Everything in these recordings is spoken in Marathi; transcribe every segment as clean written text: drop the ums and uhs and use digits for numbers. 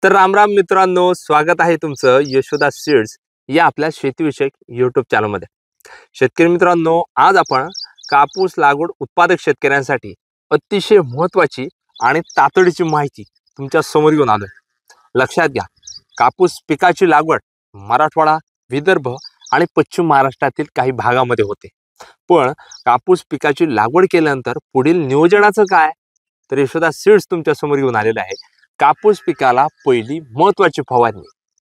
तर राम मित्रांनो, स्वागत आहे तुमचं यशोदा सीड्स या आपल्या शेतीविषयक यूट्यूब चॅनलमध्ये। शेतकरी मित्रांनो, आज आपण कापूस लागवड उत्पादक शेतकऱ्यांसाठी अतिशय महत्त्वाची आणि तातडीची माहिती तुमच्या समोर घेऊन आलोय। लक्षात घ्या, कापूस पिकाची लागवड मराठवाडा, विदर्भ आणि पश्चिम महाराष्ट्रातील काही भागामध्ये होते, पण कापूस पिकाची लागवड केल्यानंतर पुढील नियोजनाचं काय? तर यशोदा सीड्स तुमच्या समोर घेऊन आलेले आहे। कापूस पिकाला पहिली महत्त्वाची फवारणी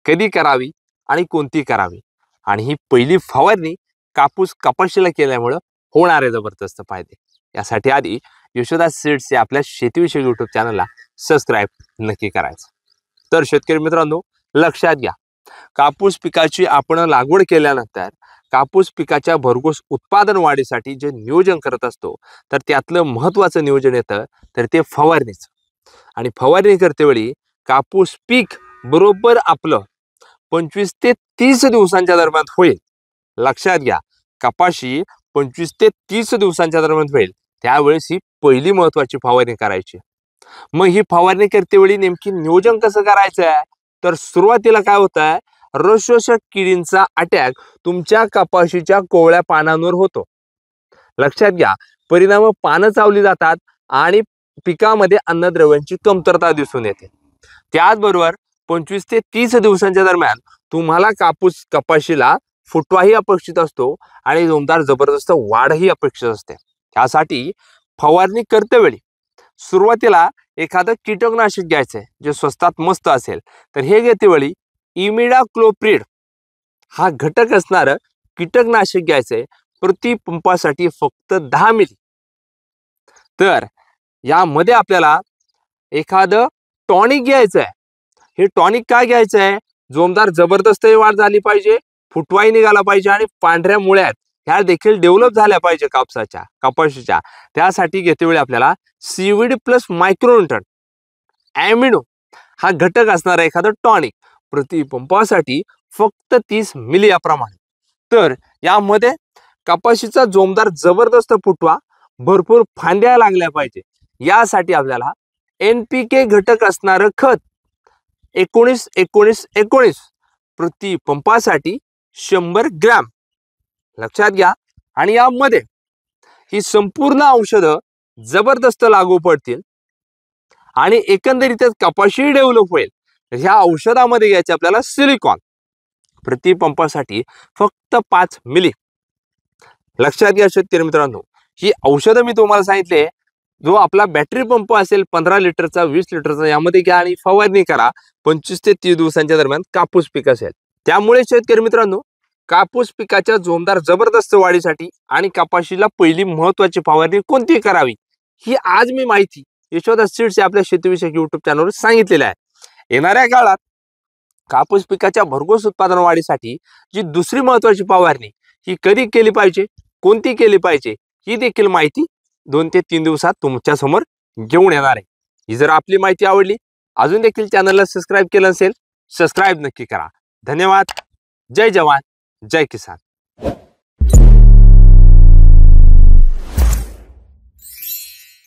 कधी करावी आणि कोणती करावी, आणि ही पहिली फवारणी कापूस कपाशीला केल्यामुळे होणारे जबरदस्त फायदे यासाठी आधी यशोदा सीड्स या आपल्या शेतीविषयक यूट्यूब चॅनलला सबस्क्राईब नक्की करायचं। तर शेतकरी मित्रांनो, लक्षात घ्या, कापूस पिकाची आपण लागवड केल्यानंतर कापूस पिकाच्या भरघोस उत्पादन वाढीसाठी जे नियोजन करत असतो, तर त्यातलं महत्त्वाचं नियोजन येतं तर ते फवारणीचं। आणि फवारणी करते वेळी कापूस पीक बरोबर आपलं 25 ते 30 दिवसांच्या दरम्यान होईल। लक्षात घ्या, कपाशी 25 ते 30 दिवसांच्या दरम्यान होईल त्यावेळेस ही पहिली महत्त्वाची फवारणी करायची। मग ही फवारणी करते वेळी नेमकी नियोजन कसं करायचं आहे? तर सुरुवातीला काय होतंय, रसशोषक किडींचा अटॅक तुमच्या कपाशीच्या कोवळ्या पानांवर होतो। लक्षात घ्या, परिणाम पानं चावली जातात आणि पिकामध्ये अन्नद्रव्यांची कमतरता दिसून येते। त्याचबरोबर 25 ते 30 दिवसांच्या दरम्यान तुम्हाला कपाशीला फुटवाही अपेक्षित असतो आणि जोमदार जबरदस्त वाढही अपेक्षित असते। त्यासाठी फवारणी करते वेळी सुरुवातीला एखादं कीटकनाशक घ्यायचं जे स्वस्तात मस्त असेल, तर हे घेते वेळी इमिडाक्लोप्रिड हा घटक असणारं कीटकनाशक घ्यायचंय प्रति पंपासाठी फक्त 10 मिली। तर यामध्ये आपल्याला एखादं टॉनिक घ्यायचं आहे। हे टॉनिक काय घ्यायचं आहे? जोमदार जबरदस्त वाढ झाली पाहिजे, फुटवाही निघाला पाहिजे आणि पांढऱ्या मुळ्यात ह्या देखील डेव्हलप झाल्या पाहिजे कपाशीच्या। त्यासाठी घेते वेळी आपल्याला सीवीड प्लस मायक्रोन्यूट्रन ॲमिनो हा घटक असणारा एखादं टॉनिक प्रति पंपासाठी फक्त 30 मिली याप्रमाणे। तर यामध्ये कपाशीचा जोमदार जबरदस्त फुटवा, भरपूर फांद्या लागल्या पाहिजे, यासाठी आपल्याला NPK घटक असणारं खत 19-19-19 प्रति पंपासाठी 100 ग्रॅम। लक्षात घ्या, आणि यामध्ये ही संपूर्ण औषधं जबरदस्त लागू पडतील आणि एकंदरीतच कपाशी डेव्हलप होईल। ह्या औषधामध्ये घ्यायचे आपल्याला सिलिकॉन प्रति पंपासाठी फक्त 5 मिली। लक्षात घ्या शेतकरी मित्रांनो, ही औषधं मी तुम्हाला सांगितले, जो आपला बॅटरी पंप असेल 15 लिटरचा 20 लिटरचा, यामध्ये घ्या आणि फवारणी करा 25 ते 30 दिवसांच्या दरम्यान कापूस पीक असेल। त्यामुळे शेतकरी मित्रांनो, कापूस पिकाच्या जोमदार जबरदस्त वाढीसाठी आणि कपाशीला पहिली महत्त्वाची फवारणी कोणती करावी, ही आज मी माहिती यशोदा सीड्स या आपल्या शेतीविषयक यूट्यूब चॅनलवर सांगितलेली आहे। येणाऱ्या काळात कापूस पिकाच्या भरघोस उत्पादन वाढीसाठी जी दुसरी महत्त्वाची फवारणी ही कधी केली पाहिजे, कोणती केली पाहिजे, ही देखील माहिती 2 ते 3 दिवसात तुमच्या समोर घेऊन येणार आहे। ही जर आपली माहिती आवडली, अजून देखील चॅनलला सबस्क्राईब केलं असेल, सबस्क्राईब नक्की करा। धन्यवाद। जय जवान, जय किसान।